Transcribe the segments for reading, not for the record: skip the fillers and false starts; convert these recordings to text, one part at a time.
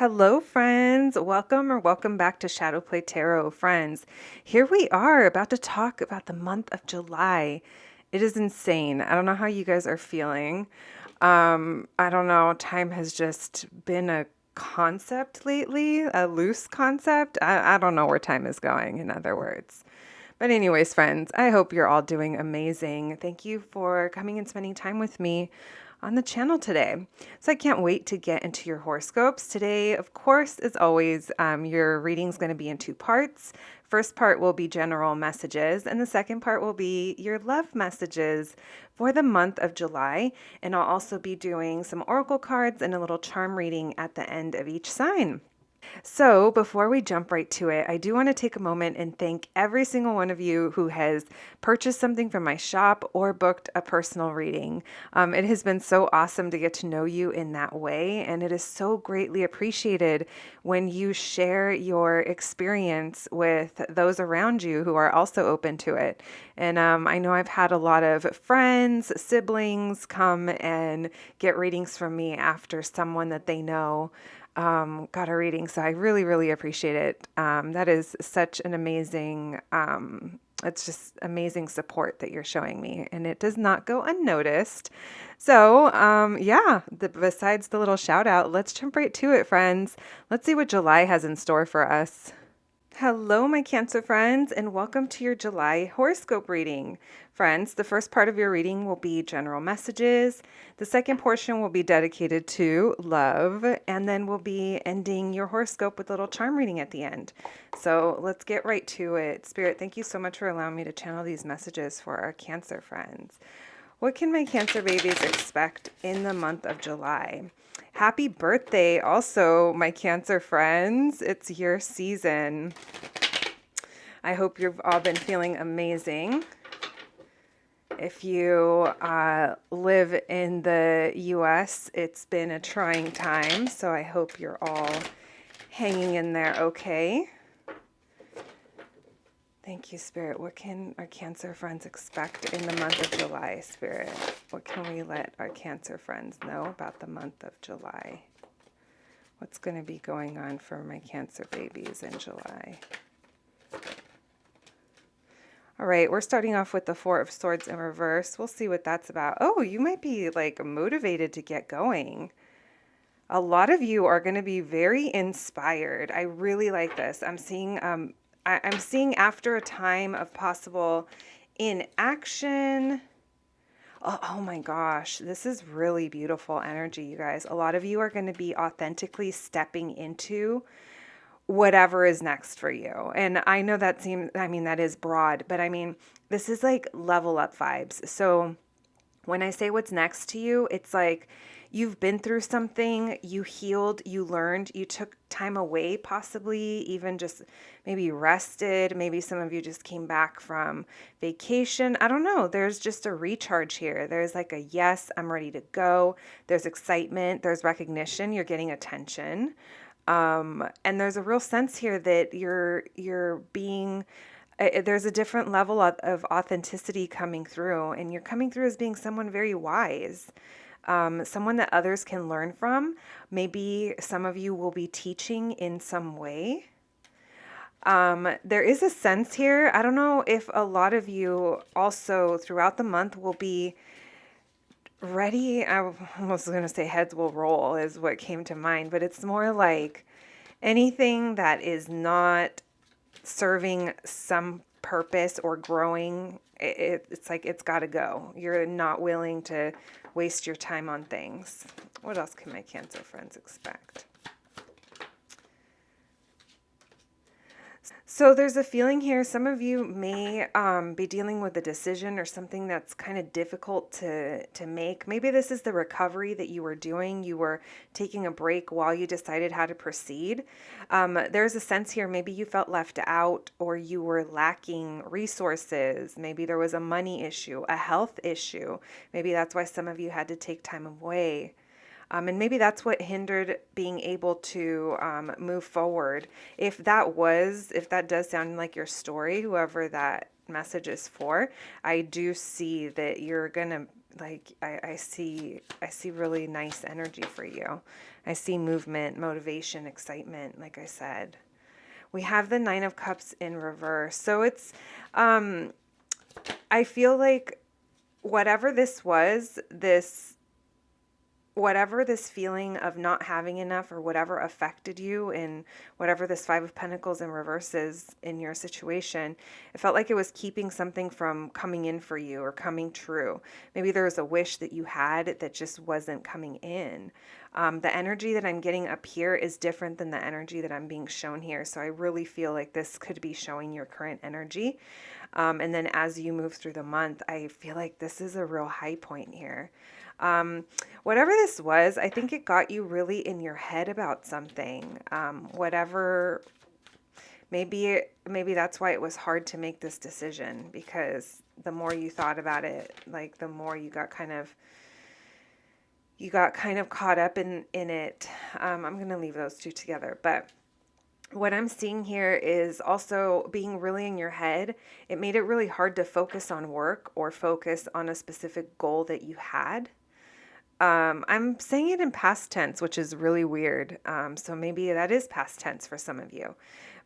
Hello, friends. Welcome back to Shadowplay Tarot, friends. Here we are about to talk about the month of July. It is insane. I don't know how you guys are feeling. I don't know. Time has just been a concept lately, a loose concept. I don't know where time is going, in other words. But anyways, friends, I hope you're all doing amazing. Thank you for coming and spending time with me on the channel today. So I can't wait to get into your horoscopes. Today, of course, as always, your reading's going to be in two parts. First part will be general messages, and the second part will be your love messages for the month of July. And I'll also be doing some oracle cards and a little charm reading at the end of each sign. So before we jump right to it, I do want to take a moment and thank every single one of you who has purchased something from my shop or booked a personal reading. It has been so awesome to get to know you in that way, and it is so greatly appreciated when you share your experience with those around you who are also open to it. And I know I've had a lot of friends, siblings come and get readings from me after someone that they know got a reading. So I really, really appreciate it. That is such an amazing, it's just amazing support that you're showing me, and it does not go unnoticed. So, yeah, besides the little shout out, let's jump right to it, friends. Let's see what July has in store for us. Hello, my Cancer friends, and welcome to your July horoscope reading. Friends, the first part of your reading will be general messages. The second portion will be dedicated to love, and then we'll be ending your horoscope with a little charm reading at the end. So let's get right to it. Spirit, thank you so much for allowing me to channel these messages for our Cancer friends. What can my Cancer babies expect in the month of July? Happy birthday also, my Cancer friends. It's your season. I hope you've all been feeling amazing. If you live in the US, it's been a trying time, so I hope you're all hanging in there okay. Thank you, Spirit. What can our Cancer friends expect in the month of July, Spirit? What can we let our Cancer friends know about the month of July? What's going to be going on for my Cancer babies in July? All right, we're starting off with the Four of Swords in reverse. We'll see what that's about. Oh, you might be like motivated to get going. A lot of you are going to be very inspired. I really like this. I'm seeing after a time of possible inaction. Oh my gosh, this is really beautiful energy, you guys. A lot of you are going to be authentically stepping into whatever is next for you. And I know that that is broad, but I mean, this is like level up vibes. So when I say what's next to you, it's like you've been through something, you healed, you learned, you took time away, possibly even just maybe rested. Maybe some of you just came back from vacation. I don't know. There's just a recharge here. There's like a yes, I'm ready to go. There's excitement. There's recognition. You're getting attention. And there's a real sense here that you're being there's a different level of authenticity coming through, and you're coming through as being someone very wise, someone that others can learn from. Maybe some of you will be teaching in some way. There is a sense here. I don't know if a lot of you also throughout the month will be ready. I was going to say heads will roll is what came to mind, but it's more like anything that is not serving some purpose or growing, it's like it's got to go. You're not willing to waste your time on things. What else can my Cancer friends expect? So there's a feeling here, some of you may be dealing with a decision or something that's kind of difficult to make. Maybe this is the recovery that you were doing. You were taking a break while you decided how to proceed. There's a sense here, maybe you felt left out or you were lacking resources. Maybe there was a money issue, a health issue. Maybe that's why some of you had to take time away. And maybe that's what hindered being able to move forward. If that does sound like your story, whoever that message is for, I do see that you're going to Like I see really nice energy for you. I see movement, motivation, excitement, like I said. We have the Nine of Cups in reverse. So it's, I feel like whatever this was, whatever this feeling of not having enough or whatever affected you in whatever this Five of Pentacles in reverse is in your situation, it felt like it was keeping something from coming in for you or coming true. Maybe there was a wish that you had that just wasn't coming in. The energy that I'm getting up here is different than the energy that I'm being shown here. So I really feel like this could be showing your current energy. And then as you move through the month, I feel like this is a real high point here. Whatever this was, I think it got you really in your head about something. Whatever, maybe that's why it was hard to make this decision, because the more you thought about it, like the more you got kind of caught up in it. I'm going to leave those two together, but what I'm seeing here is also being really in your head. It made it really hard to focus on work or focus on a specific goal that you had. I'm saying it in past tense, which is really weird. So maybe that is past tense for some of you.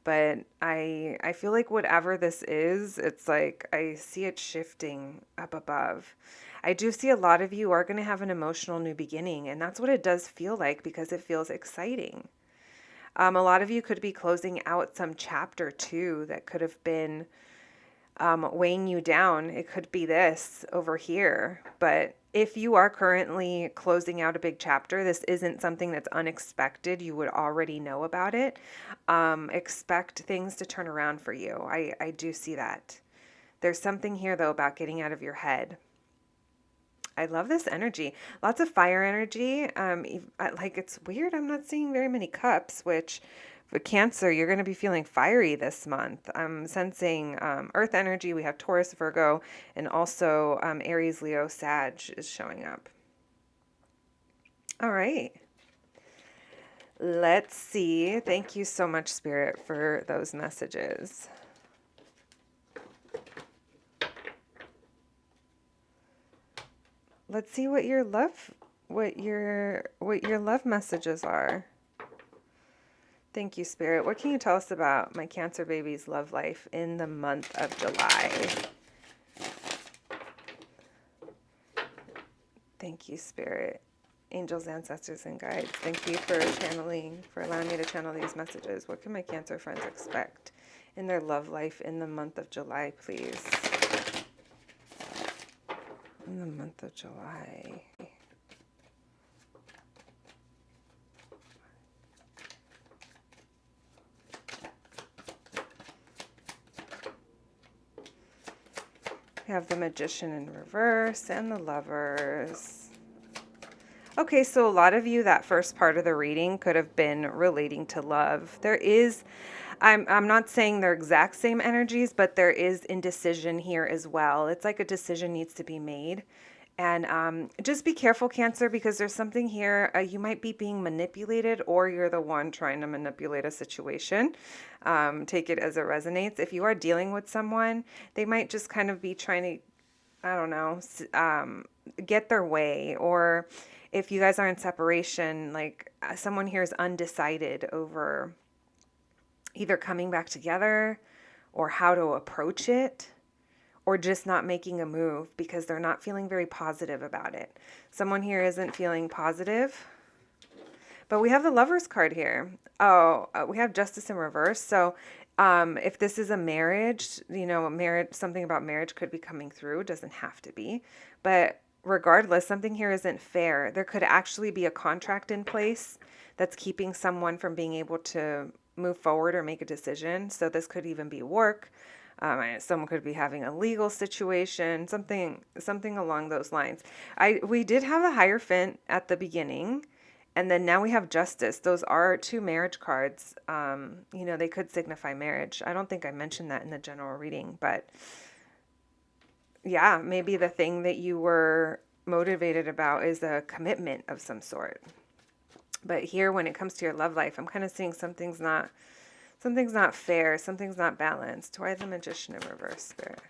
But I feel like whatever this is, it's like I see it shifting up above. I do see a lot of you are going to have an emotional new beginning, and that's what it does feel like because it feels exciting. A lot of you could be closing out some chapter too that could have been weighing you down. It could be this over here. But if you are currently closing out a big chapter, this isn't something that's unexpected. You would already know about it. Expect things to turn around for you. I do see that. There's something here, though, about getting out of your head. I love this energy. Lots of fire energy. Like, it's weird. I'm not seeing very many cups, which for Cancer, you're going to be feeling fiery this month. I'm sensing earth energy. We have Taurus, Virgo, and also Aries, Leo, Sag is showing up. All right. Let's see. Thank you so much, Spirit, for those messages. Let's see what your love messages are. Thank you, Spirit. What can you tell us about my Cancer baby's love life in the month of July? Thank you, Spirit. Angels, ancestors, and guides. Thank you for allowing me to channel these messages. What can my Cancer friends expect in their love life in the month of July, please? In the month of July. We have the Magician in reverse and the Lovers. Okay, so a lot of you, that first part of the reading could have been relating to love. There is, I'm not saying they're exact same energies, but there is indecision here as well. It's like a decision needs to be made. And just be careful, Cancer, because there's something here. You might be being manipulated, or you're the one trying to manipulate a situation. Take it as it resonates. If you are dealing with someone, they might just kind of be trying to, I don't know, get their way. Or if you guys are in separation, like someone here is undecided over either coming back together or how to approach it, or just not making a move because they're not feeling very positive about it. Someone here isn't feeling positive. But we have the Lovers card here. We have Justice in reverse. So if this is a marriage, something about marriage could be coming through. It doesn't have to be. But regardless, something here isn't fair. There could actually be a contract in place that's keeping someone from being able to move forward or make a decision. So this could even be work. Someone could be having a legal situation, something along those lines. We did have a Hierophant at the beginning, and then now we have Justice. Those are two marriage cards. They could signify marriage. I don't think I mentioned that in the general reading, but yeah, maybe the thing that you were motivated about is a commitment of some sort. But here, when it comes to your love life, I'm kind of seeing something's not fair. Something's not balanced. Why the Magician in reverse, Spirit?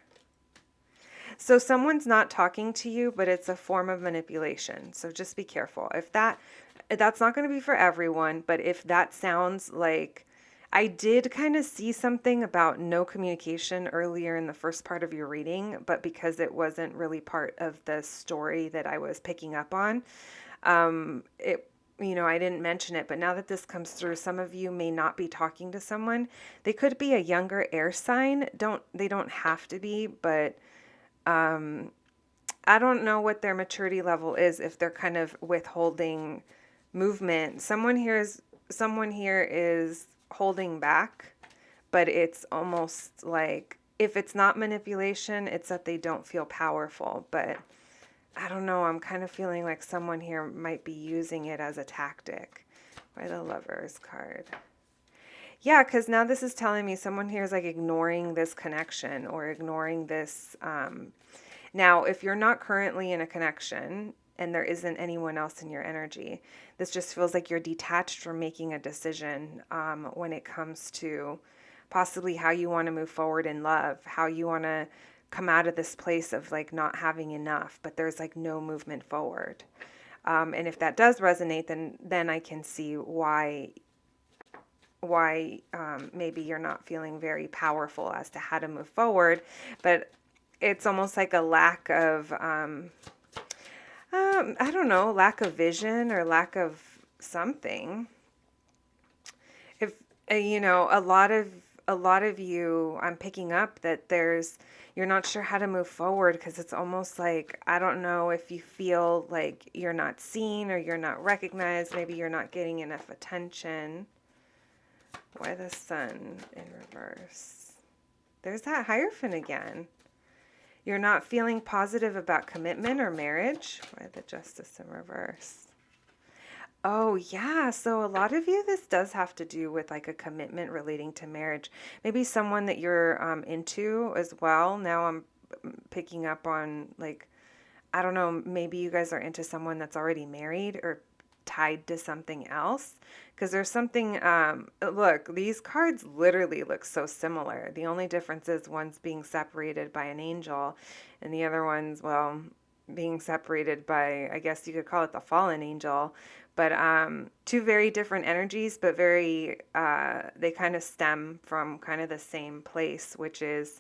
So someone's not talking to you, but it's a form of manipulation. So just be careful. If that's not going to be for everyone, but if that sounds like, I did kind of see something about no communication earlier in the first part of your reading, but because it wasn't really part of the story that I was picking up on, it, I didn't mention it, but now that this comes through, some of you may not be talking to someone. They could be a younger air sign. They don't have to be, but I don't know what their maturity level is if they're kind of withholding movement. Someone here is holding back, but it's almost like if it's not manipulation, it's that they don't feel powerful. But I don't know, I'm kind of feeling like someone here might be using it as a tactic. Why the Lovers card? Yeah, because now this is telling me someone here is like ignoring this connection or ignoring this. Now, if you're not currently in a connection and there isn't anyone else in your energy, this just feels like you're detached from making a decision when it comes to possibly how you want to move forward in love, how you want to come out of this place of like not having enough, but there's like no movement forward. And if that does resonate, then I can see why maybe you're not feeling very powerful as to how to move forward. But it's almost like a lack of, I don't know, lack of vision or lack of something. If, a lot of you, I'm picking up that you're not sure how to move forward because it's almost like, I don't know if you feel like you're not seen or you're not recognized. Maybe you're not getting enough attention. Why the Sun in reverse? There's that Hierophant again. You're not feeling positive about commitment or marriage. Why the Justice in reverse? Oh, yeah. So a lot of you, this does have to do with like a commitment relating to marriage. Maybe someone that you're into as well. Now I'm picking up on like, I don't know, maybe you guys are into someone that's already married or tied to something else. Because there's something, look, these cards literally look so similar. The only difference is one's being separated by an angel and the other one's, well, being separated by, I guess you could call it the fallen angel. But two very different energies, but very, they kind of stem from kind of the same place, which is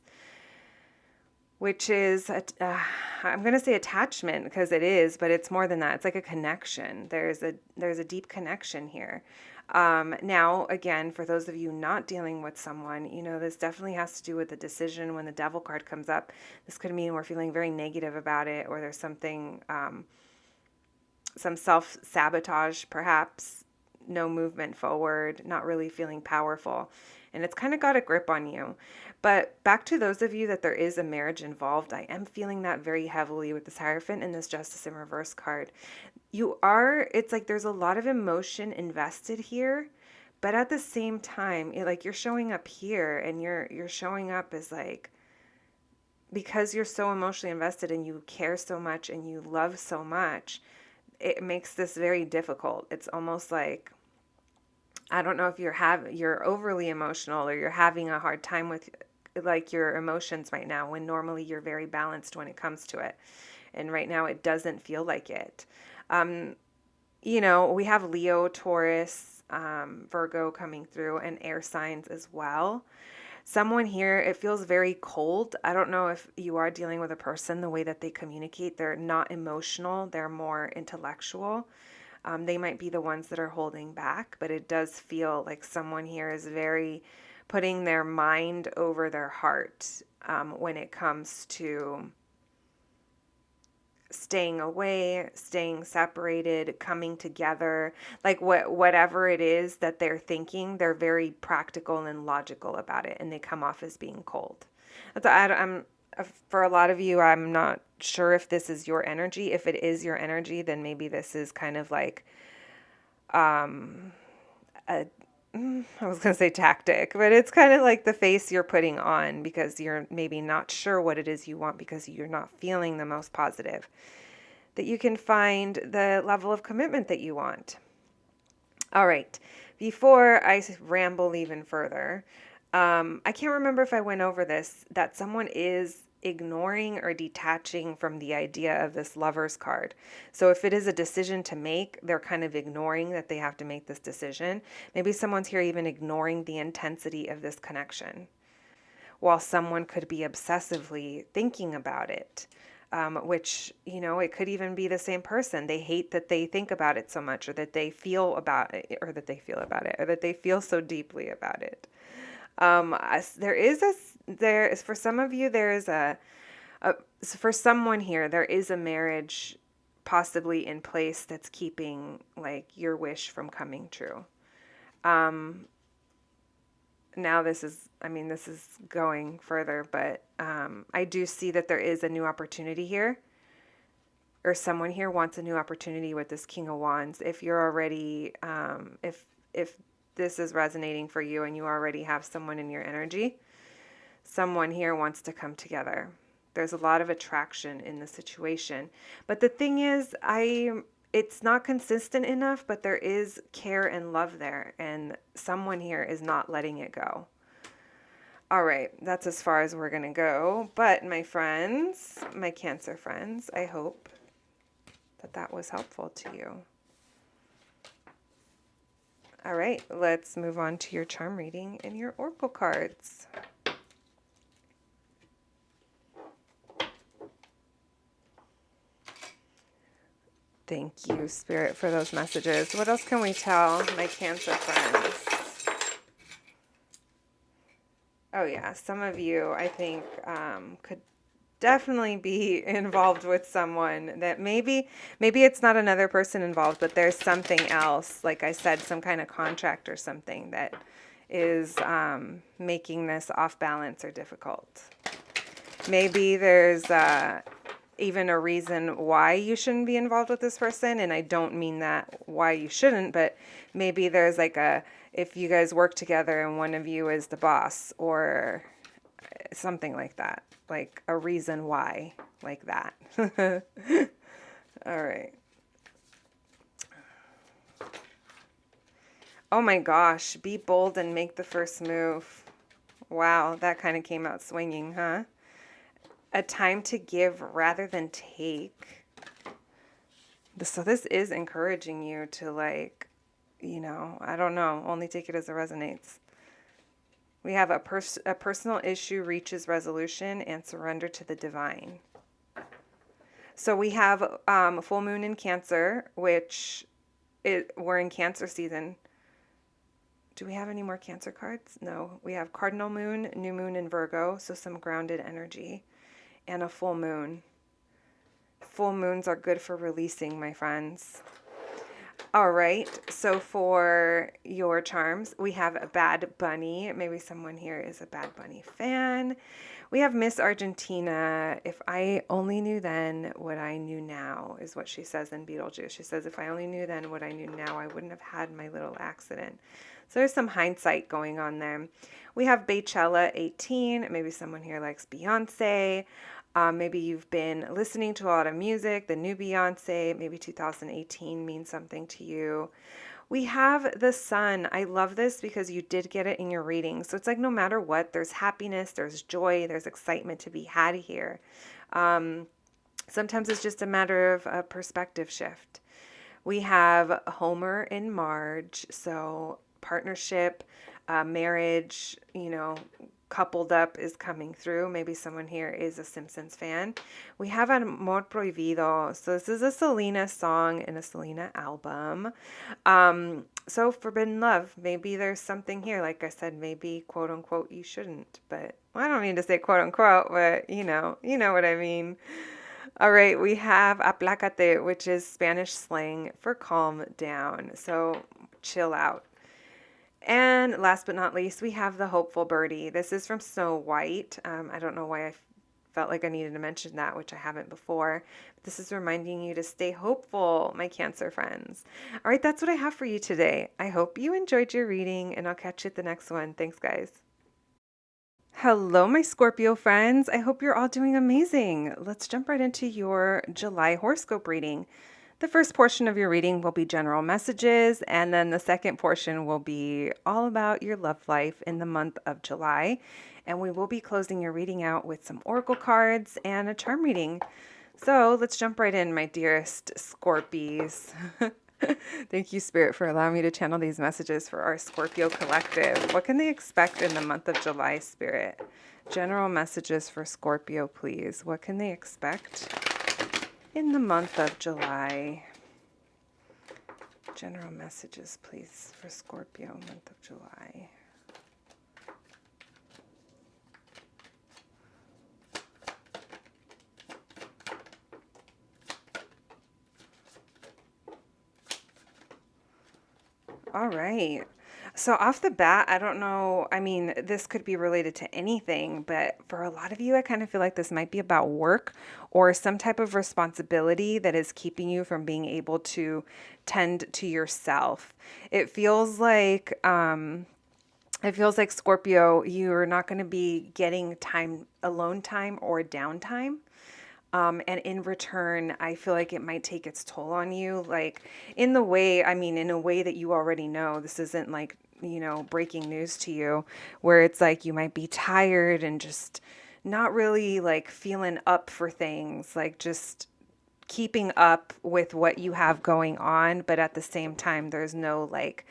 I'm going to say attachment because it is, but it's more than that. It's like a connection. There's a deep connection here. Now, again, for those of you not dealing with someone, this definitely has to do with the decision. When the Devil card comes up, this could mean we're feeling very negative about it, or there's something, some self-sabotage, perhaps, no movement forward, not really feeling powerful. And it's kind of got a grip on you. But back to those of you that there is a marriage involved, I am feeling that very heavily with this Hierophant and this Justice in reverse card. It's like there's a lot of emotion invested here, but at the same time, like you're showing up here and you're showing up as like, because you're so emotionally invested and you care so much and you love so much, it makes this very difficult. It's almost like, I don't know if you're overly emotional or you're having a hard time with like your emotions right now when normally you're very balanced when it comes to it. And right now it doesn't feel like it. We have Leo, Taurus, Virgo coming through and air signs as well. Someone here, it feels very cold. I don't know if you are dealing with a person, the way that they communicate, they're not emotional, they're more intellectual. They might be the ones that are holding back, but it does feel like someone here is very putting their mind over their heart when it comes to staying away, staying separated, coming together, like whatever it is that they're thinking, they're very practical and logical about it, and they come off as being cold. For a lot of you, I'm not sure if this is your energy. If it is your energy, then maybe this is kind of like I was going to say tactic, but it's kind of like the face you're putting on because you're maybe not sure what it is you want because you're not feeling the most positive. That you can find the level of commitment that you want. All right. Before I ramble even further, I can't remember if I went over this, that someone is ignoring or detaching from the idea of this Lovers card. So if it is a decision to make, they're kind of ignoring that they have to make this decision. Maybe someone's here even ignoring the intensity of this connection, while someone could be obsessively thinking about it. Which, it could even be the same person. They hate that they think about it so much, or that they feel about it, or that they feel so deeply about it. There is, for some of you, there is for someone here, there is a marriage possibly in place that's keeping like your wish from coming true. Now this is going further, but I do see that there is a new opportunity here, or someone here wants a new opportunity with this King of Wands. If you're already, if this is resonating for you and you already have someone in your energy, someone here wants to come together. There's a lot of attraction in the situation. But the thing is, it's not consistent enough, but there is care and love there, and someone here is not letting it go. All right, that's as far as we're going to go. But my friends, my Cancer friends, I hope that was helpful to you. All right, let's move on to your charm reading and your oracle cards. Thank you, Spirit, for those messages. What else can we tell my Cancer friends? Oh yeah, some of you, I think, could definitely be involved with someone that maybe it's not another person involved, but there's something else, like I said, some kind of contract or something that is making this off balance or difficult. Maybe there's even a reason why you shouldn't be involved with this person, and I don't mean that why you shouldn't, but maybe there's like if you guys work together and one of you is the boss or something like that, like a reason why, like that. All right. Oh my gosh, be bold and make the first move. Wow, that kind of came out swinging, huh? A time to give rather than take. So this is encouraging you to, like, I don't know, only take it as it resonates. We have a personal issue reaches resolution and surrender to the divine. So we have full moon in Cancer, which we're in Cancer season. Do we have any more Cancer cards? No. We have cardinal moon, new moon in Virgo, so some grounded energy, and a full moon. Full moons are good for releasing, my friends. All right, so for your charms, we have a Bad Bunny. Maybe someone here is a Bad Bunny fan. We have Miss Argentina. If I only knew then what I knew now, is what she says in Beetlejuice. She says, if I only knew then what I knew now, I wouldn't have had my little accident. So there's some hindsight going on there. We have Baychella 18. Maybe someone here likes Beyonce. Maybe you've been listening to a lot of music, the new Beyonce. Maybe 2018 means something to you. We have the Sun. I love this because you did get it in your reading. So it's like no matter what, there's happiness, there's joy, there's excitement to be had here. Sometimes it's just a matter of a perspective shift. We have Homer and Marge. So partnership, marriage, coupled up is coming through. Maybe someone here is a Simpsons fan. We have Amor Prohibido. So this is a Selena song in a Selena album. So forbidden love. Maybe there's something here. Like I said, maybe quote unquote you shouldn't. But I don't mean to say quote unquote, but you know what I mean. All right, we have aplácate, which is Spanish slang for calm down. So chill out. And last but not least, we have the Hopeful Birdie. This is from Snow White. I don't know why I felt like I needed to mention that, which I haven't before. But this is reminding you to stay hopeful, my Cancer friends. All right, that's what I have for you today. I hope you enjoyed your reading, and I'll catch you at the next one. Thanks, guys. Hello, my Scorpio friends. I hope you're all doing amazing. Let's jump right into your July horoscope reading. The first portion of your reading will be general messages, and then the second portion will be all about your love life in the month of July. And we will be closing your reading out with some oracle cards and a charm reading. So let's jump right in, my dearest Scorpies. Thank you, Spirit, for allowing me to channel these messages for our Scorpio collective. What can they expect in the month of July, Spirit? General messages for Scorpio, please. What can they expect in the month of July? General messages, please, for Scorpio, month of July. All right. So off the bat, I don't know. I mean, this could be related to anything, but for a lot of you, I kind of feel like this might be about work or some type of responsibility that is keeping you from being able to tend to yourself. It feels like Scorpio, you're not going to be getting time, alone time or downtime. And in return, I feel like it might take its toll on you. Like in a way that you already know. This isn't like, breaking news to you, where it's like you might be tired and just not really like feeling up for things, like just keeping up with what you have going on. But at the same time, there's no like,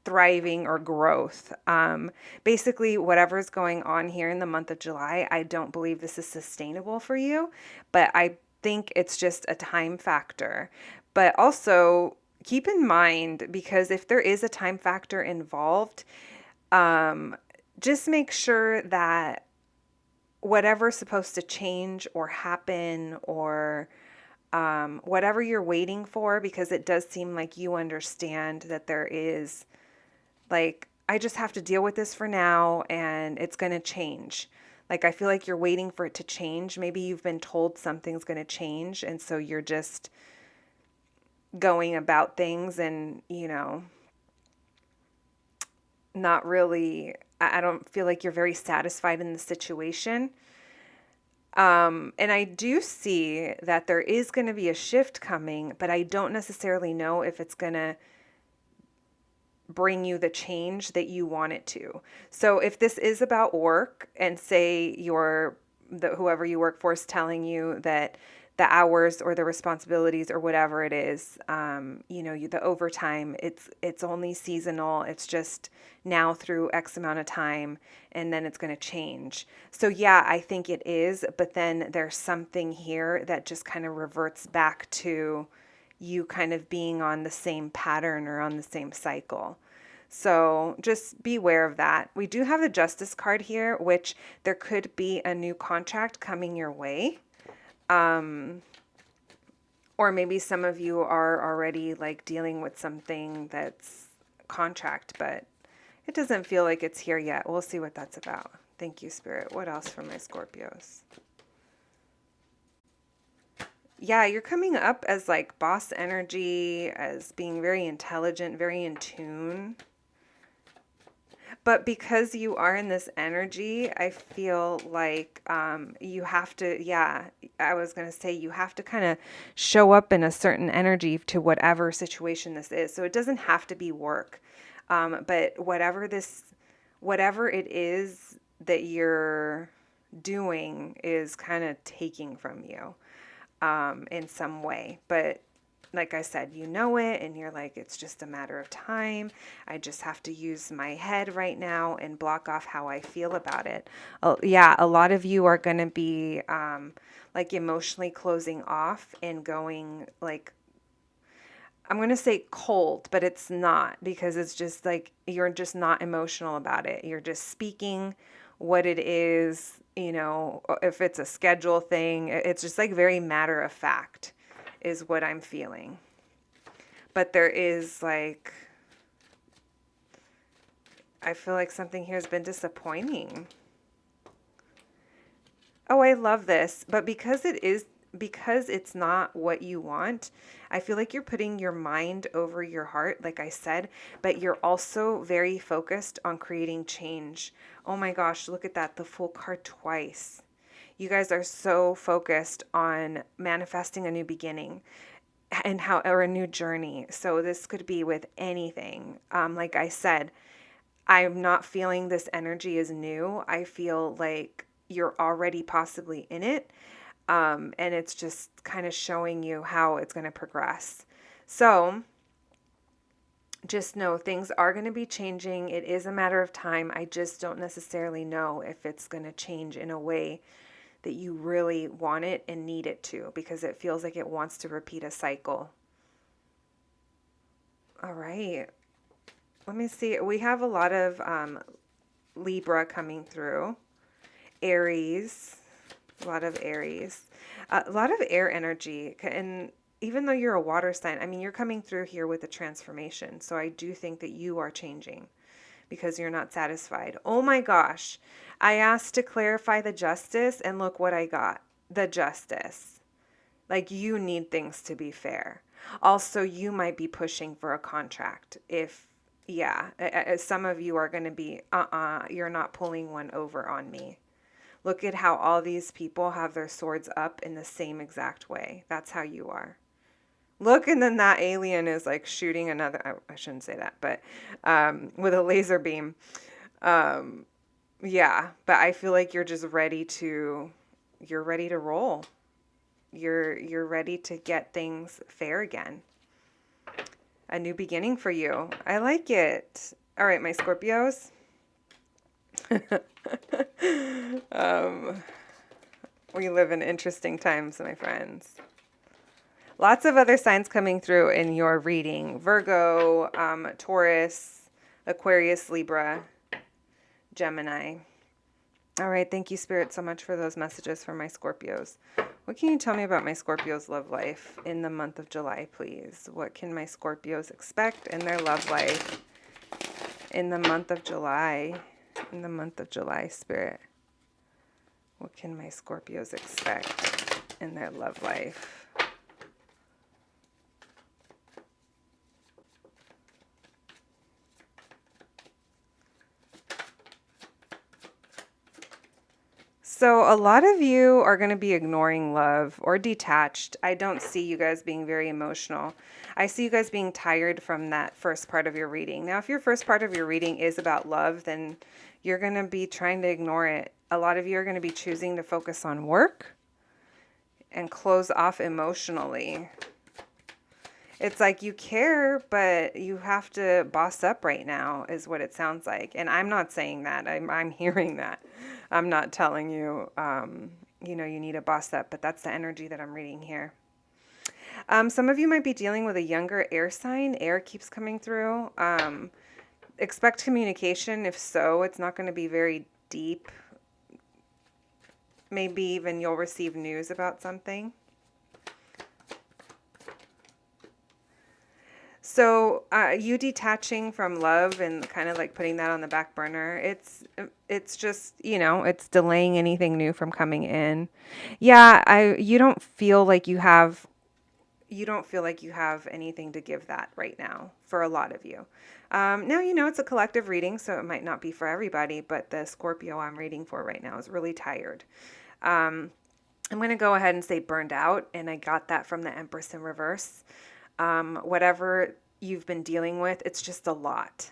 thriving or growth. Basically, whatever's going on here in the month of July, I don't believe this is sustainable for you, but I think it's just a time factor. But also keep in mind, because if there is a time factor involved, just make sure that whatever's supposed to change or happen or whatever you're waiting for, because it does seem like you understand that there is like, I just have to deal with this for now and it's going to change. Like, I feel like you're waiting for it to change. Maybe you've been told something's going to change. And so you're just going about things and, not really, I don't feel like you're very satisfied in the situation. And I do see that there is going to be a shift coming, but I don't necessarily know if it's going to bring you the change that you want it to. So if this is about work and say whoever you work for is telling you that the hours or the responsibilities or whatever it is, the overtime, it's only seasonal. It's just now through X amount of time and then it's going to change. So yeah, I think it is, but then there's something here that just kind of reverts back to you kind of being on the same pattern or on the same cycle. So just beware of that. We do have the Justice card here, which there could be a new contract coming your way. Or maybe some of you are already like dealing with something that's contract, but it doesn't feel like it's here yet. We'll see what that's about. Thank you, Spirit. What else for my Scorpios? Yeah, you're coming up as like boss energy, as being very intelligent, very in tune. But because you are in this energy, I feel like you have to, I was going to say you have to kind of show up in a certain energy to whatever situation this is. So it doesn't have to be work. But whatever it is that you're doing is kind of taking from you. In some way, but like I said, you know it and you're like, it's just a matter of time. I just have to use my head right now and block off how I feel about it. A lot of you are going to be like emotionally closing off and going like, I'm going to say cold, but it's not, because it's just like you're just not emotional about it. You're just speaking what it is. If it's a schedule thing, it's just like very matter of fact is what I'm feeling. But there is like, I feel like something here has been disappointing. Oh, I love this. But because it's not what you want, I feel like you're putting your mind over your heart, like I said, but you're also very focused on creating change. Oh my gosh, look at that. The Fool card twice. You guys are so focused on manifesting a new beginning and how, or a new journey. So this could be with anything. Like I said, I'm not feeling this energy is new. I feel like you're already possibly in it. And it's just kind of showing you how it's going to progress. So just know things are going to be changing. It is a matter of time. I just don't necessarily know if it's going to change in a way that you really want it and need it to, because it feels like it wants to repeat a cycle. All right. Let me see. We have a lot of Libra coming through. Aries. A lot of Aries. A lot of air energy. And even though you're a water sign, I mean, you're coming through here with a transformation. So I do think that you are changing because you're not satisfied. Oh my gosh. I asked to clarify the justice and look what I got. The justice. Like, you need things to be fair. Also, you might be pushing for a contract. If, yeah, some of you are going to be, you're not pulling one over on me. Look at how all these people have their swords up in the same exact way. That's how you are. Look, and then that alien is like shooting another, I shouldn't say that, but with a laser beam. Yeah, but I feel like you're just ready to, you're ready to roll. You're ready to get things fair again. A new beginning for you. I like it. All right, my Scorpios. We live in interesting times, my friends. Lots of other signs coming through in your reading. Virgo, Taurus, Aquarius, Libra, Gemini. All right, thank you, Spirit, so much for those messages for my Scorpios. What can you tell me about my Scorpios' love life in the month of July, please? What can my Scorpios expect in their love life in the month of July? In the month of July, Spirit. What can my Scorpios expect in their love life? So a lot of you are going to be ignoring love or detached. I don't see you guys being very emotional. I see you guys being tired from that first part of your reading. Now, if your first part of your reading is about love, then you're going to be trying to ignore it. A lot of you are going to be choosing to focus on work and close off emotionally. It's like you care, but you have to boss up right now is what it sounds like. And I'm not saying that. I'm hearing that. I'm not telling you, you know, you need a boss up, but that's the energy that I'm reading here. Some of you might be dealing with a younger air sign. Air keeps coming through. Expect communication. If so, it's not going to be very deep. Maybe even you'll receive news about something. So you detaching from love and kind of like putting that on the back burner, it's just, you know, it's delaying anything new from coming in. Yeah, you don't feel like you have anything to give that right now for a lot of you. Now, you know, it's a collective reading, so it might not be for everybody, but the Scorpio I'm reading for right now is really tired. I'm going to go ahead and say burned out, and I got that from the Empress in reverse. Whatever you've been dealing with, it's just a lot.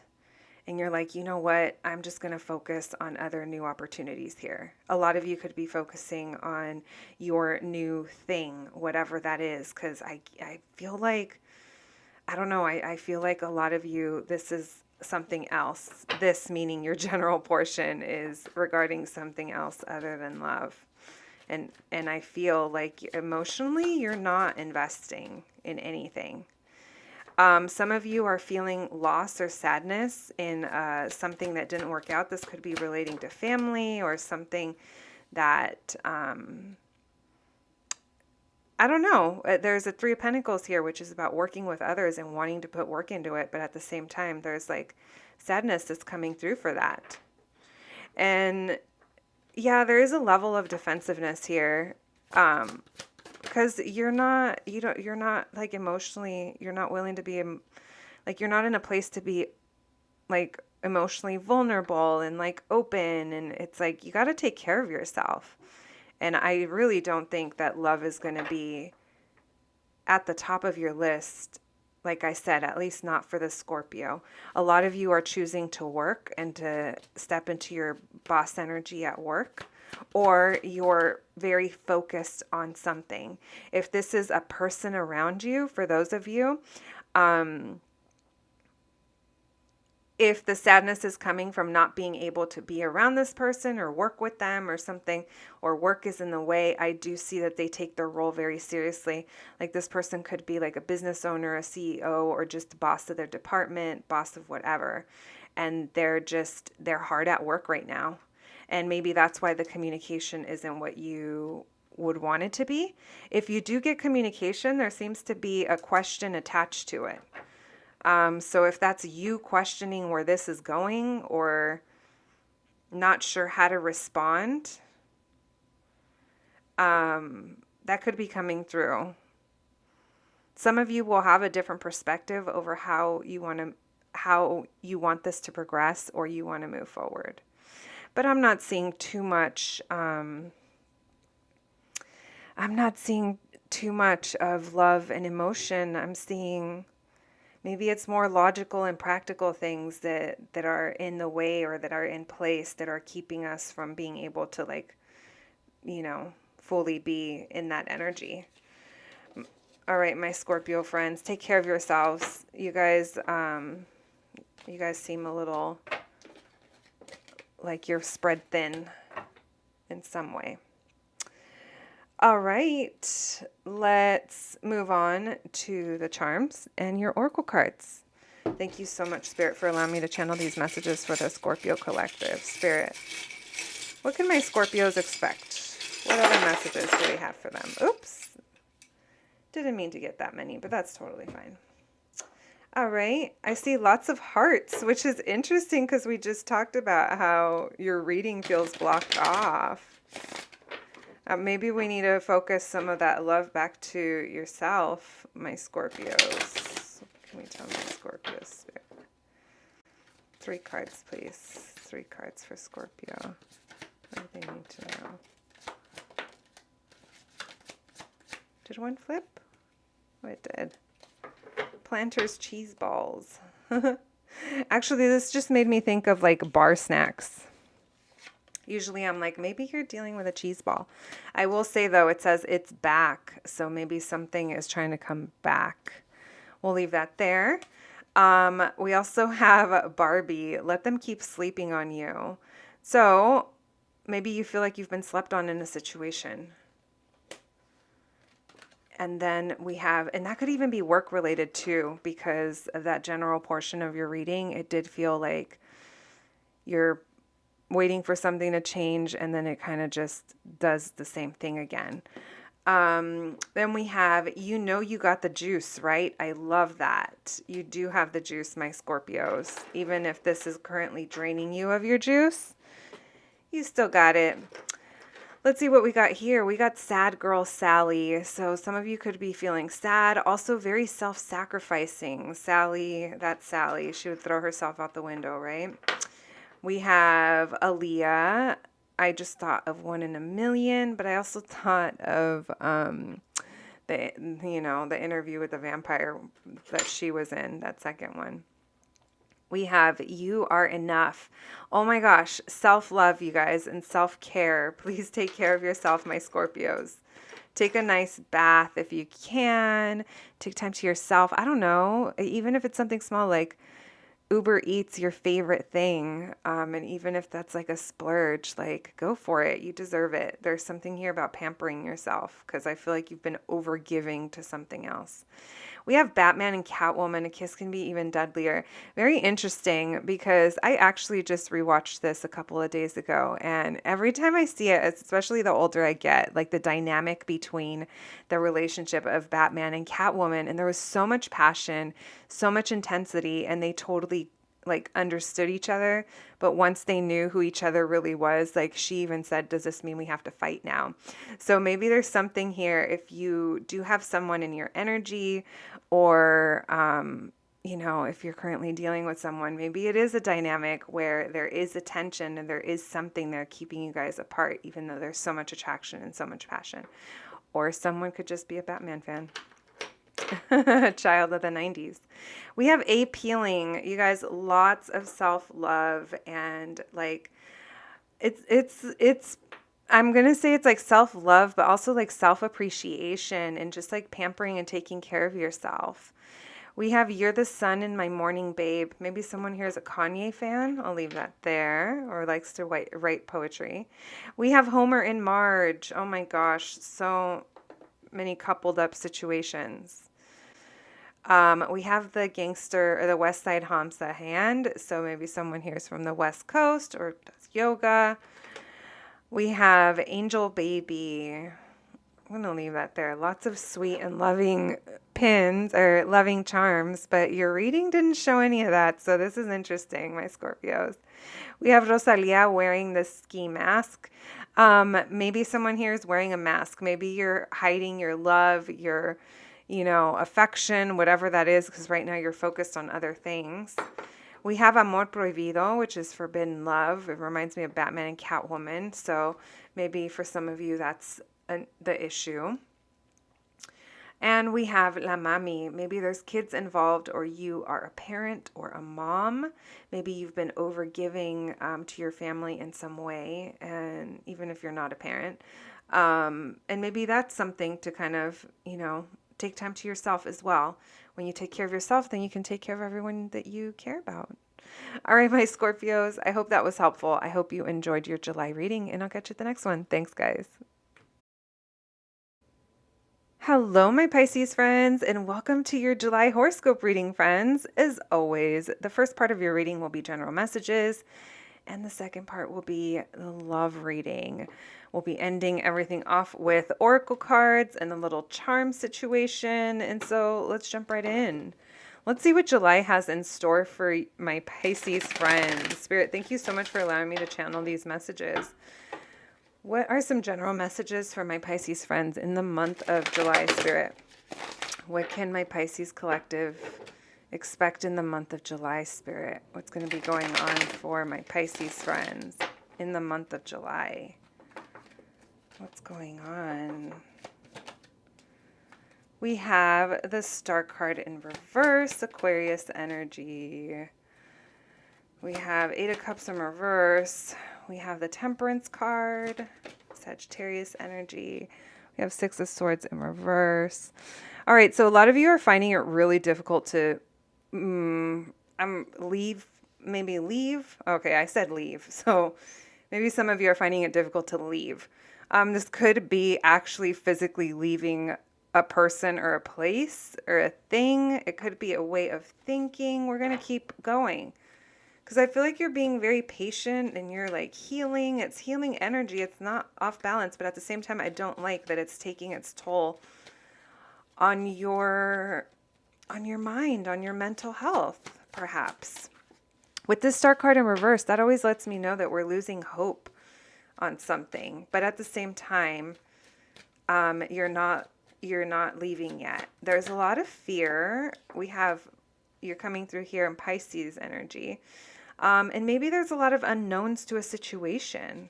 And you're like, you know what? I'm just going to focus on other new opportunities here. A lot of you could be focusing on your new thing, whatever that is, because I feel like, I don't know, I feel like a lot of you, this is something else. This meaning your general portion is regarding something else other than love. And I feel like emotionally, you're not investing in anything. Some of you are feeling loss or sadness in something that didn't work out. This could be relating to family or something that, I don't know. There's a Three of Pentacles here, which is about working with others and wanting to put work into it. But at the same time, there's like sadness that's coming through for that. And yeah, there is a level of defensiveness here. Because you're not like emotionally, you're not willing to be, like, you're not in a place to be like emotionally vulnerable and like open. And it's like, you got to take care of yourself. And I really don't think that love is going to be at the top of your list. Like I said, at least not for the Scorpio. A lot of you are choosing to work and to step into your boss energy at work, or you're very focused on something. If this is a person around you, for those of you, if the sadness is coming from not being able to be around this person or work with them or something, or work is in the way, I do see that they take their role very seriously. Like this person could be like a business owner, a CEO, or just boss of their department, boss of whatever. And they're hard at work right now. And maybe that's why the communication isn't what you would want it to be. If you do get communication, there seems to be a question attached to it. So if that's you questioning where this is going or not sure how to respond, that could be coming through. Some of you will have a different perspective over how you want this to progress or you want to move forward. But I'm not seeing too much. I'm not seeing too much of love and emotion. I'm seeing maybe it's more logical and practical things that are in the way or that are in place that are keeping us from being able to, like, fully be in that energy. All right, my Scorpio friends, take care of yourselves. You guys seem a little like you're spread thin in some way. All right, let's move on to the charms and your oracle cards. Thank you so much, Spirit, for allowing me to channel these messages for the Scorpio collective. Spirit, what can my Scorpios expect? What other messages do we have for them? Oops. Didn't mean to get that many, but that's totally fine. All right, I see lots of hearts, which is interesting because we just talked about how your reading feels blocked off. Maybe we need to focus some of that love back to yourself, my Scorpios. Can we tell my Scorpios? 3 cards, please. 3 cards for Scorpio. What do they need to know? Did one flip? Oh, it did. Planters cheese balls. Actually, this just made me think of like bar snacks. Usually I'm like, maybe you're dealing with a cheese ball. I will say, though, it says it's back. So maybe something is trying to come back. We'll leave that there. We also have Barbie. Let them keep sleeping on you. So maybe you feel like you've been slept on in a situation. And then we have, and that could even be work related too, because of that general portion of your reading. It did feel like you're waiting for something to change, and then it kind of just does the same thing again. Then we have, you got the juice, right? I love that. You do have the juice, my Scorpios. Even if this is currently draining you of your juice, you still got it. Let's see what we got here. We got sad girl Sally. So some of you could be feeling sad, also very self-sacrificing. Sally, that's Sally. She would throw herself out the window, right? We have Aaliyah. I just thought of One in a Million, but I also thought of the interview with the vampire that she was in, that second one. We have You Are Enough. Oh my gosh, self-love, you guys, and self-care. Please take care of yourself, my Scorpios. Take a nice bath if you can. Take time to yourself. I don't know, even if it's something small like Uber Eats your favorite thing, and even if that's like a splurge, like go for it. You deserve it. There's something here about pampering yourself because I feel like you've been over-giving to something else. We have Batman and Catwoman. A kiss can be even deadlier. Very interesting because I actually just rewatched this a couple of days ago, and every time I see it, especially the older I get, like the dynamic between the relationship of Batman and Catwoman, and there was so much passion, so much intensity, and they totally like understood each other. But once they knew who each other really was, like she even said, does this mean we have to fight now? So maybe there's something here if you do have someone in your energy, or you know, if you're currently dealing with someone, maybe it is a dynamic where there is a tension and there is something there keeping you guys apart, even though there's so much attraction and so much passion. Or someone could just be a Batman fan. A child of the 90s. We have appealing, you guys, lots of self-love and like it's I'm going to say it's like self-love, but also like self-appreciation and just like pampering and taking care of yourself. We have You're the Sun in My Morning Babe. Maybe someone here is a Kanye fan. I'll leave that there, or likes to write poetry. We have Homer and Marge. Oh my gosh, so many coupled up situations. We have the gangster or the West Side Hamsa hand. So maybe someone here is from the West Coast or does yoga. We have Angel Baby. I'm going to leave that there. Lots of sweet and loving pins or loving charms, but your reading didn't show any of that. So this is interesting, my Scorpios. We have Rosalia wearing this ski mask. Maybe someone here is wearing a mask. Maybe you're hiding your love, your, you know, affection, whatever that is, because right now you're focused on other things. We have Amor Prohibido, which is forbidden love. It reminds me of Batman and Catwoman. So maybe for some of you, that's the issue. And we have La Mami. Maybe there's kids involved, or you are a parent or a mom. Maybe you've been overgiving to your family in some way, and even if you're not a parent. And maybe that's something to kind of, you know, take time to yourself as well. When you take care of yourself, then you can take care of everyone that you care about. All right, my Scorpios, I hope that was helpful. I hope you enjoyed your July reading, and I'll catch you at the next one. Thanks, guys. Hello, my Pisces friends, and welcome to your July horoscope reading, friends. As always, the first part of your reading will be general messages, and the second part will be the love reading. We'll be ending everything off with oracle cards and a little charm situation, and so let's jump right in. Let's see what July has in store for my Pisces friends. Spirit, thank you so much for allowing me to channel these messages. What are some general messages for my Pisces friends in the month of July, Spirit? What can my Pisces collective expect in the month of July, Spirit? What's going to be going on for my Pisces friends in the month of July? What's going on? We have the Star card in reverse, Aquarius energy. We have Eight of Cups in reverse. We have the Temperance card, Sagittarius energy. We have Six of Swords in reverse. All right, so a lot of you are finding it really difficult to leave. Okay, I said leave. So maybe some of you are finding it difficult to leave. This could be actually physically leaving a person or a place or a thing. It could be a way of thinking. We're going to keep going. Because I feel like you're being very patient and you're like healing. It's healing energy. It's not off balance. But at the same time, I don't like that it's taking its toll on your mind, on your mental health, perhaps. With this Star card in reverse, that always lets me know that we're losing hope on something. But at the same time, you're not leaving yet. There's a lot of fear. You're coming through here in Pisces energy. And maybe there's a lot of unknowns to a situation.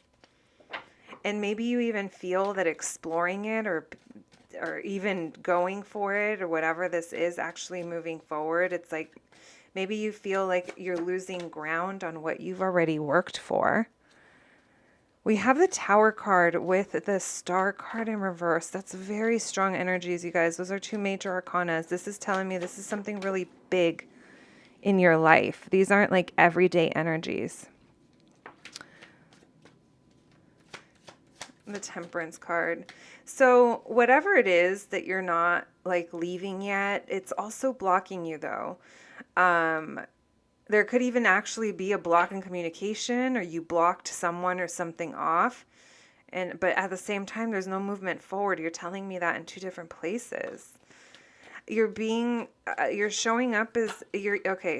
And maybe you even feel that exploring it or even going for it or whatever this is actually moving forward. It's like maybe you feel like you're losing ground on what you've already worked for. We have the Tower card with the Star card in reverse. That's very strong energies, you guys. Those are two major arcanas. This is telling me this is something really big in your life. These aren't like everyday energies. The Temperance card. So whatever it is that you're not like leaving yet, it's also blocking you though. There could even actually be a block in communication, or you blocked someone or something off. But at the same time, there's no movement forward. You're telling me that in two different places. You're showing up as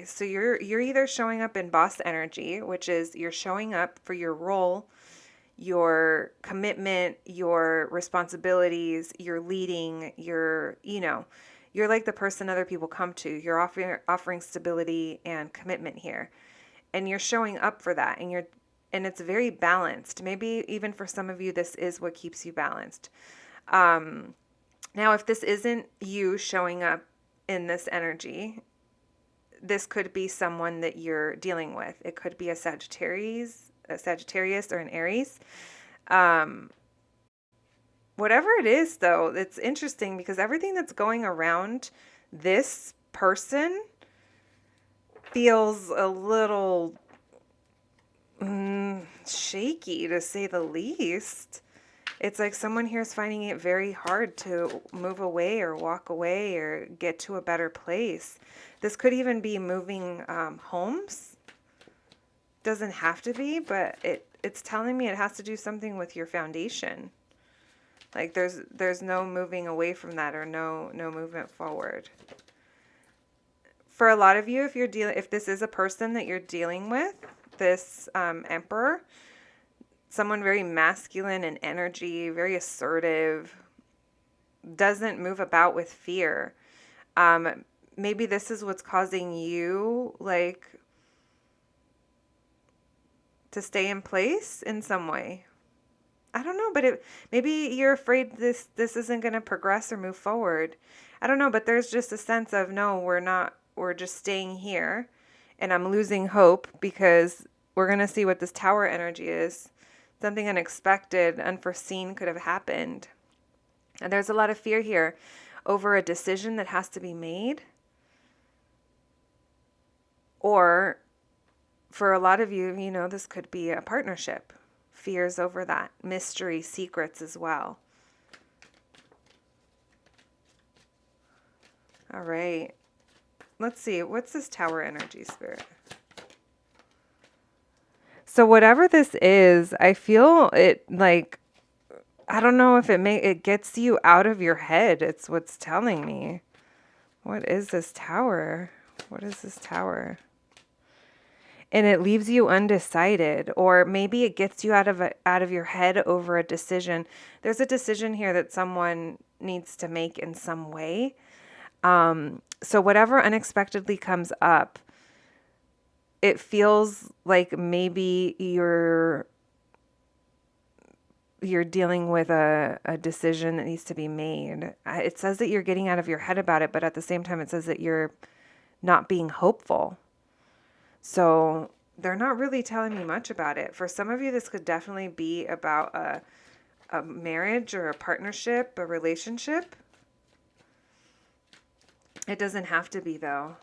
so you're either showing up in boss energy, which is you're showing up for your role, your commitment, your responsibilities, your leading, You're like the person other people come to. You're offering stability and commitment here. And you're showing up for that. And it's very balanced. Maybe even for some of you, this is what keeps you balanced. Now, if this isn't you showing up in this energy, this could be someone that you're dealing with. It could be a Sagittarius or an Aries. Whatever it is, though, it's interesting because everything that's going around this person feels a little shaky, to say the least. It's like someone here is finding it very hard to move away or walk away or get to a better place. This could even be moving homes. Doesn't have to be, but it's telling me it has to do something with your foundation. Like there's no moving away from that, or no movement forward. For a lot of you, if this is a person that you're dealing with, this Emperor, someone very masculine in energy, very assertive, doesn't move about with fear. Maybe this is what's causing you, like, to stay in place in some way. I don't know, but maybe you're afraid this isn't going to progress or move forward. I don't know, but there's just a sense of, no, we're just staying here, and I'm losing hope because we're going to see what this Tower energy is. Something unexpected, unforeseen could have happened. And there's a lot of fear here over a decision that has to be made. Or for a lot of you, this could be a partnership. Fears over that. Mystery, secrets as well. All right. Let's see. What's this Tower energy, Spirit? So whatever this is, I feel it, like, I don't know if it gets you out of your head. It's what's telling me. What is this Tower? What is this Tower? And it leaves you undecided, or maybe it gets you out of your head over a decision. There's a decision here that someone needs to make in some way. So whatever unexpectedly comes up, it feels like maybe you're dealing with a decision that needs to be made. It says that you're getting out of your head about it, but at the same time, it says that you're not being hopeful. So they're not really telling me much about it. For some of you, this could definitely be about a marriage or a partnership, a relationship. It doesn't have to be, though.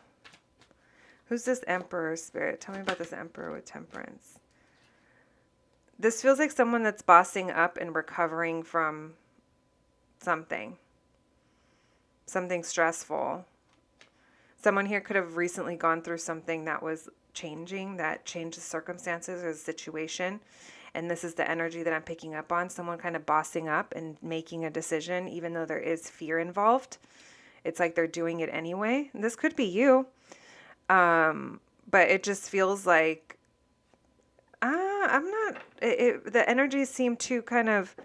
Who's this Emperor, Spirit? Tell me about this Emperor with Temperance. This feels like someone that's bossing up and recovering from something stressful. Someone here could have recently gone through something that was changing, that changed the circumstances or the situation. And this is the energy that I'm picking up on. Someone kind of bossing up and making a decision, even though there is fear involved. It's like they're doing it anyway. And this could be you. But it just feels like, the energies seem to kind of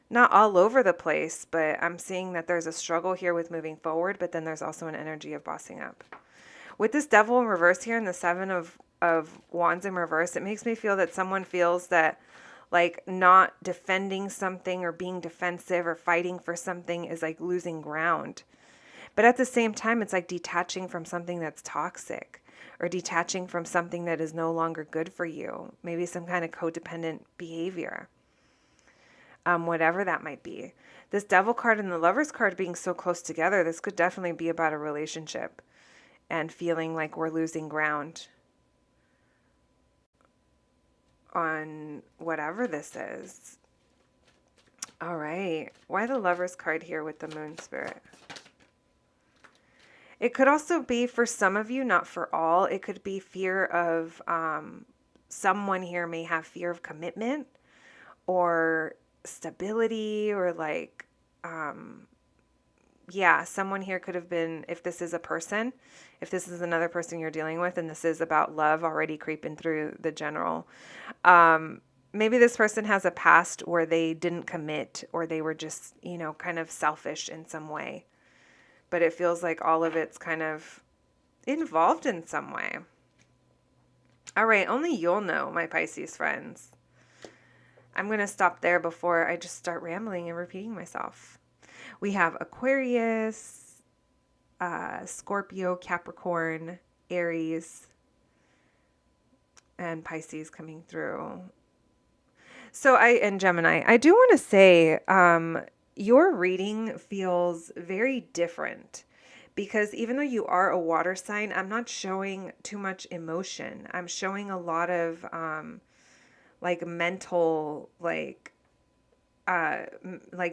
not all over the place, but I'm seeing that there's a struggle here with moving forward, but then there's also an energy of bossing up. With this Devil in reverse here and the Seven of Wands in reverse, it makes me feel that someone feels that, like, not defending something or being defensive or fighting for something is like losing ground. But at the same time, it's like detaching from something that's toxic, or detaching from something that is no longer good for you. Maybe some kind of codependent behavior. Whatever that might be. This Devil card and the Lover's card being so close together, this could definitely be about a relationship and feeling like we're losing ground on whatever this is. All right. Why the Lover's card here with the Moon, Spirit? It could also be for some of you, not for all. It could be fear of, someone here may have fear of commitment or stability, or like, someone here could have been, if this is a person, if this is another person you're dealing with, and this is about love already creeping through the general, maybe this person has a past where they didn't commit, or they were just, kind of selfish in some way. but it feels like all of it's kind of involved in some way. All right, only you'll know, my Pisces friends. I'm going to stop there before I just start rambling and repeating myself. We have Aquarius, Scorpio, Capricorn, Aries, and Pisces coming through. So and Gemini, I do want to say, your reading feels very different because even though you are a water sign, I'm not showing too much emotion. I'm showing a lot of, like mental, like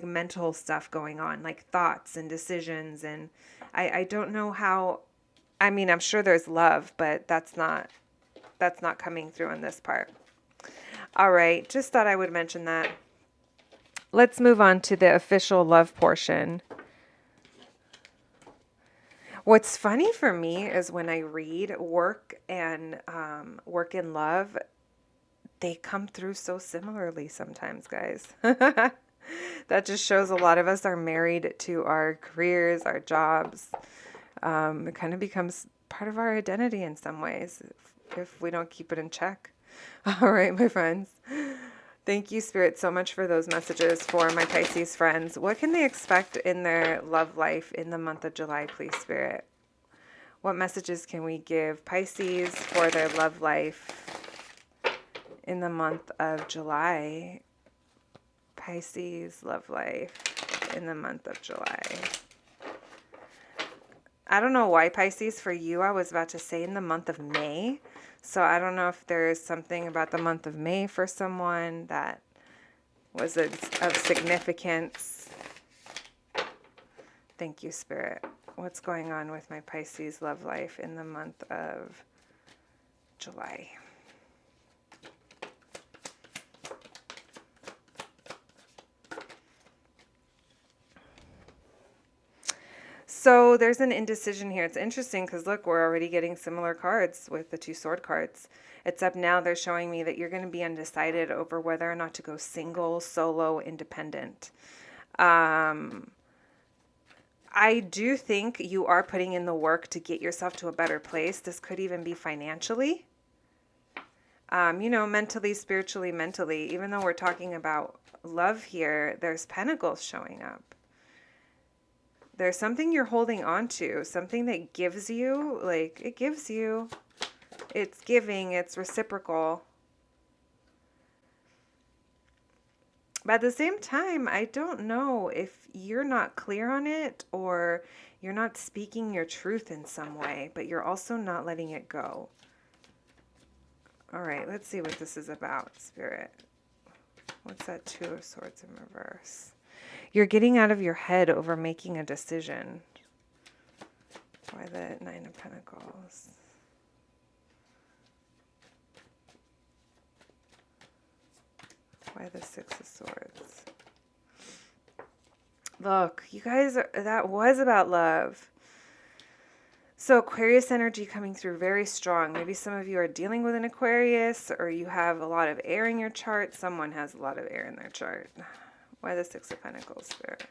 mental stuff going on, like thoughts and decisions. And I don't know how, I mean, I'm sure there's love, but that's not coming through in this part. All right. Just thought I would mention that. Let's move on to the official love portion. What's funny for me is when I read work and work and love, they come through so similarly sometimes, guys. That just shows a lot of us are married to our careers, our jobs. It kind of becomes part of our identity in some ways if we don't keep it in check. All right, my friends. Thank you, Spirit, so much for those messages for my Pisces friends. What can they expect in their love life in the month of July, please, Spirit? What messages can we give Pisces for their love life in the month of July? Pisces love life in the month of July. I don't know why, Pisces, for you, I was about to say in the month of May. So I don't know if there's something about the month of May for someone that was of significance. Thank you, Spirit. What's going on with my Pisces love life in the month of July? So there's an indecision here. It's interesting because look, we're already getting similar cards with the two sword cards. Except now they're showing me that you're going to be undecided over whether or not to go single, solo, independent. I do think you are putting in the work to get yourself to a better place. This could even be financially. Mentally, spiritually, mentally. Even though we're talking about love here, there's pentacles showing up. There's something you're holding on to, something that gives you, it's giving, it's reciprocal. But at the same time, I don't know if you're not clear on it or you're not speaking your truth in some way, but you're also not letting it go. All right, let's see what this is about, Spirit. What's that Two of Swords in reverse? You're getting out of your head over making a decision. Why the Nine of Pentacles? Why the Six of Swords? Look, you guys, that was about love. So Aquarius energy coming through very strong. Maybe some of you are dealing with an Aquarius or you have a lot of air in your chart. Someone has a lot of air in their chart. Why the Six of Pentacles, Spirit?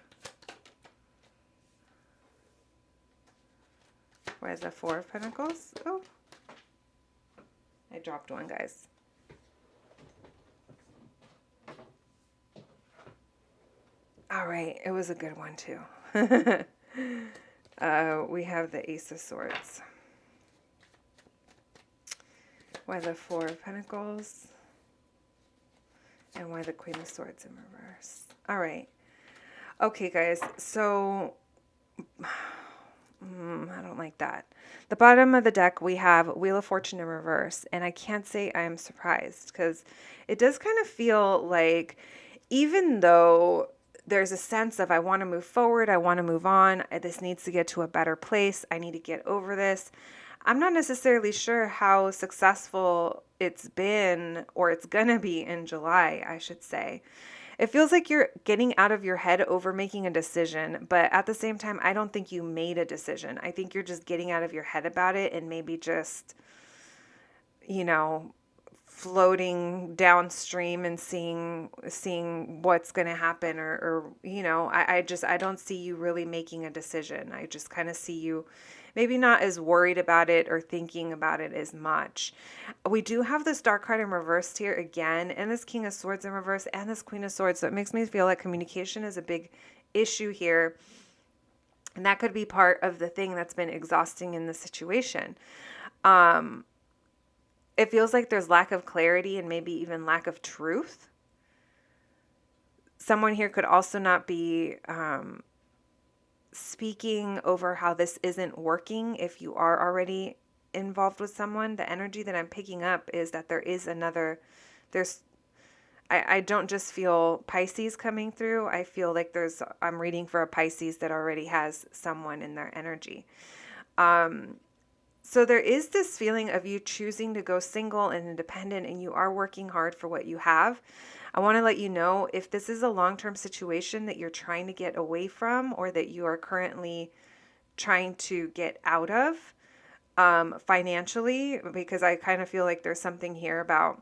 Why is the Four of Pentacles? Oh, I dropped one, guys. All right, it was a good one too. We have the Ace of Swords. Why the Four of Pentacles? And why the Queen of Swords in reverse? All right. Okay, guys. So, I don't like that. The bottom of the deck, we have Wheel of Fortune in reverse. And I can't say I am surprised because it does kind of feel like even though there's a sense of I want to move forward, I want to move on, this needs to get to a better place, I need to get over this. I'm not necessarily sure how successful it's been or it's going to be in July, I should say. It feels like you're getting out of your head over making a decision, but at the same time, I don't think you made a decision. I think you're just getting out of your head about it and maybe just, floating downstream and seeing what's going to happen, or you know, I don't see you really making a decision. I just kind of see you maybe not as worried about it or thinking about it as much. We do have this Dark card in reverse here again, and this King of Swords in reverse, and this Queen of Swords. So it makes me feel like communication is a big issue here. And that could be part of the thing that's been exhausting in the situation. It feels like there's lack of clarity and maybe even lack of truth. Someone here could also not be speaking over how this isn't working if you are already involved with someone. The energy that I'm picking up is that there is another, I don't just feel Pisces coming through. I feel like I'm reading for a Pisces that already has someone in their energy. So there is this feeling of you choosing to go single and independent, and you are working hard for what you have. I want to let you know, if this is a long-term situation that you're trying to get away from, or that you are currently trying to get out of financially, because I kind of feel like there's something here about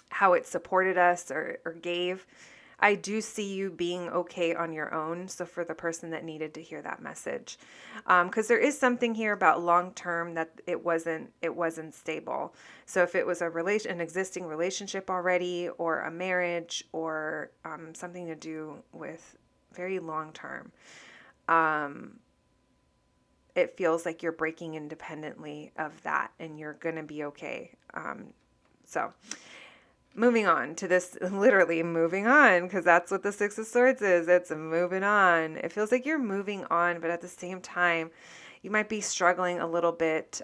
how it supported us or gave. I do see you being okay on your own. So for the person that needed to hear that message, because there is something here about long term that it wasn't stable. So if it was an existing relationship already, or a marriage, or something to do with very long term, it feels like you're breaking independently of that, and you're gonna be okay. So. Moving on to this, literally moving on, because that's what the Six of Swords is. It's moving on. It feels like you're moving on, but at the same time, you might be struggling a little bit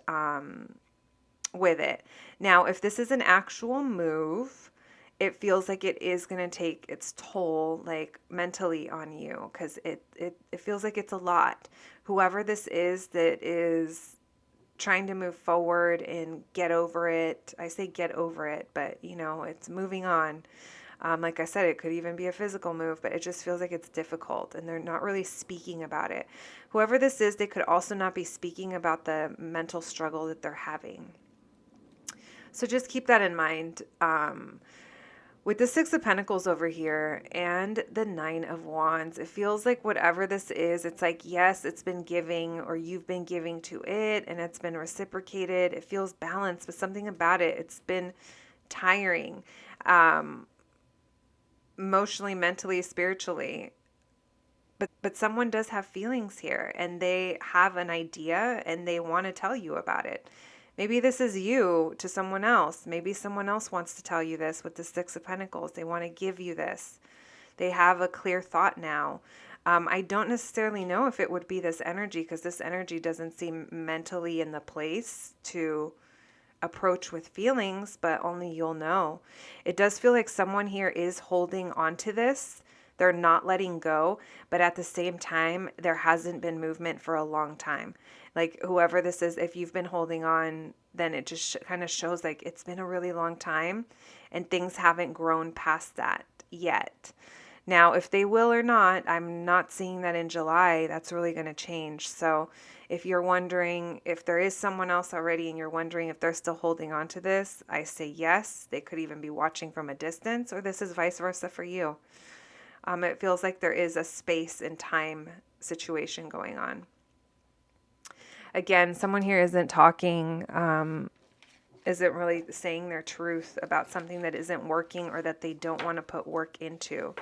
with it. Now, if this is an actual move, it feels like it is going to take its toll, like mentally on you, because it feels like it's a lot. Whoever this is that is trying to move forward and get over it. I say get over it, but you know, it's moving on. Like I said, it could even be a physical move, but it just feels like it's difficult, and they're not really speaking about it. Whoever this is, they could also not be speaking about the mental struggle that they're having. So just keep that in mind. With the Six of Pentacles over here and the Nine of Wands, it feels like whatever this is, it's like, yes, it's been giving, or you've been giving to it, and it's been reciprocated. It feels balanced, but something about it, it's been tiring, emotionally, mentally, spiritually. But someone does have feelings here, and they have an idea, and they want to tell you about it. Maybe this is you to someone else. Maybe someone else wants to tell you this with the Six of Pentacles. They want to give you this. They have a clear thought now. I don't necessarily know if it would be this energy, because this energy doesn't seem mentally in the place to approach with feelings, but only you'll know. It does feel like someone here is holding on to this. They're not letting go, but at the same time, there hasn't been movement for a long time. Like whoever this is, if you've been holding on, then it just kind of shows like it's been a really long time and things haven't grown past that yet. Now, if they will or not, I'm not seeing that in July. That's really going to change. So if you're wondering if there is someone else already and you're wondering if they're still holding on to this, I say yes. They could even be watching from a distance, or this is vice versa for you. It feels like there is a space and time situation going on. Again, someone here isn't talking, isn't really saying their truth about something that isn't working or that they don't want to put work into.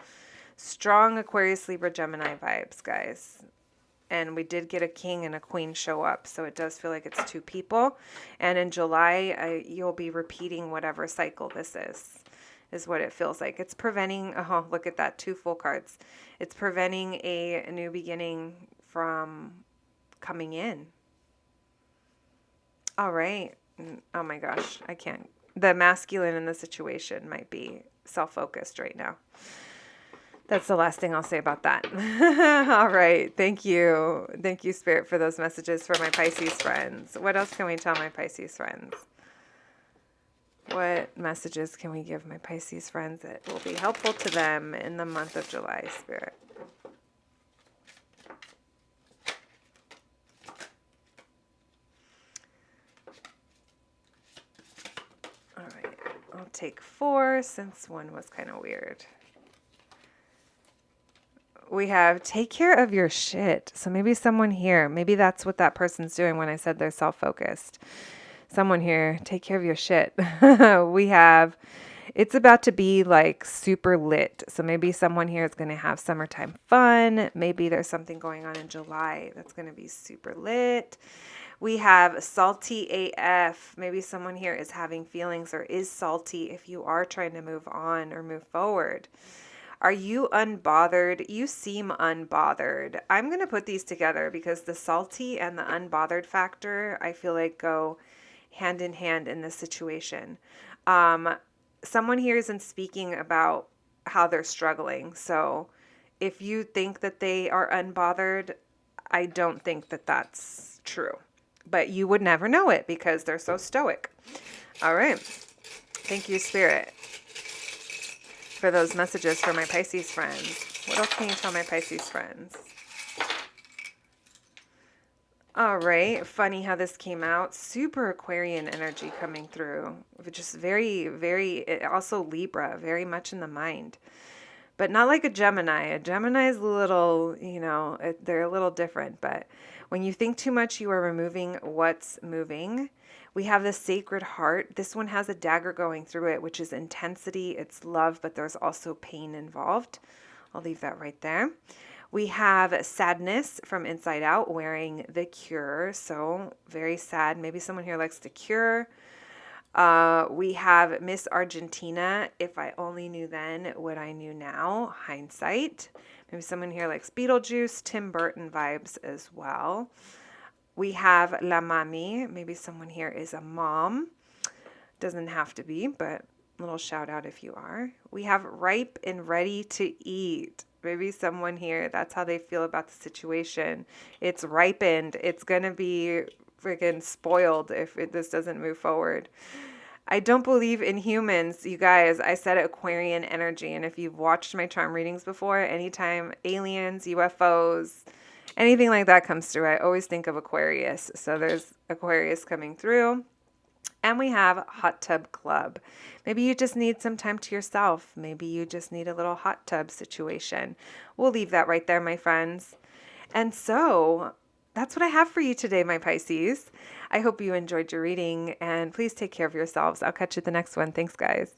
Strong Aquarius, Libra, Gemini vibes, guys. And we did get a king and a queen show up, so it does feel like it's two people. And in July, you'll be repeating whatever cycle this is what it feels like. It's preventing, oh, look at that, two full cards. It's preventing a new beginning from coming in. All right. Oh my gosh, I can't. The masculine in the situation might be self-focused right now. That's the last thing I'll say about that. All right. Thank you. Thank you, Spirit, for those messages for my Pisces friends. What else can we tell my Pisces friends? What messages can we give my Pisces friends that will be helpful to them in the month of July, Spirit? All right. I'll take 4 since 1 was kind of weird. We have take care of your shit. So maybe someone here, maybe that's what that person's doing when I said they're self-focused. Someone here, take care of your shit. We have, it's about to be like super lit. So maybe someone here is going to have summertime fun. Maybe there's something going on in July that's going to be super lit. We have salty AF. Maybe someone here is having feelings or is salty if you are trying to move on or move forward. Are you unbothered? You seem unbothered. I'm going to put these together because the salty and the unbothered factor, I feel like go hand in hand in this situation. Someone here isn't speaking about how they're struggling. So if you think that they are unbothered, I don't think that that's true. But you would never know it because they're so stoic. All right. Thank you, Spirit, for those messages for my Pisces friends. What else can you tell my Pisces friends? All right. Funny how this came out. Super Aquarian energy coming through. Just very, very, also Libra, very much in the mind. But not like a Gemini. A Gemini is a little, they're a little different. But when you think too much, you are removing what's moving. We have the Sacred Heart. This one has a dagger going through it, which is intensity. It's love, but there's also pain involved. I'll leave that right there. We have Sadness from Inside Out, wearing the Cure. So very sad. Maybe someone here likes the Cure. We have Miss Argentina. If I only knew then what I knew now. Hindsight. Maybe someone here likes Beetlejuice, Tim Burton vibes as well. We have La Mami. Maybe someone here is a mom. Doesn't have to be, but a little shout out if you are. We have Ripe and Ready to Eat. Maybe someone here, that's how they feel about the situation. It's ripened. It's going to be freaking spoiled if this doesn't move forward. I don't believe in humans, you guys. I said Aquarian energy. And if you've watched my charm readings before, anytime aliens, UFOs, anything like that comes through, I always think of Aquarius. So there's Aquarius coming through. And we have Hot Tub Club. Maybe you just need some time to yourself. Maybe you just need a little hot tub situation. We'll leave that right there, my friends. And so that's what I have for you today, my Pisces. I hope you enjoyed your reading, and please take care of yourselves. I'll catch you at the next one. Thanks, guys.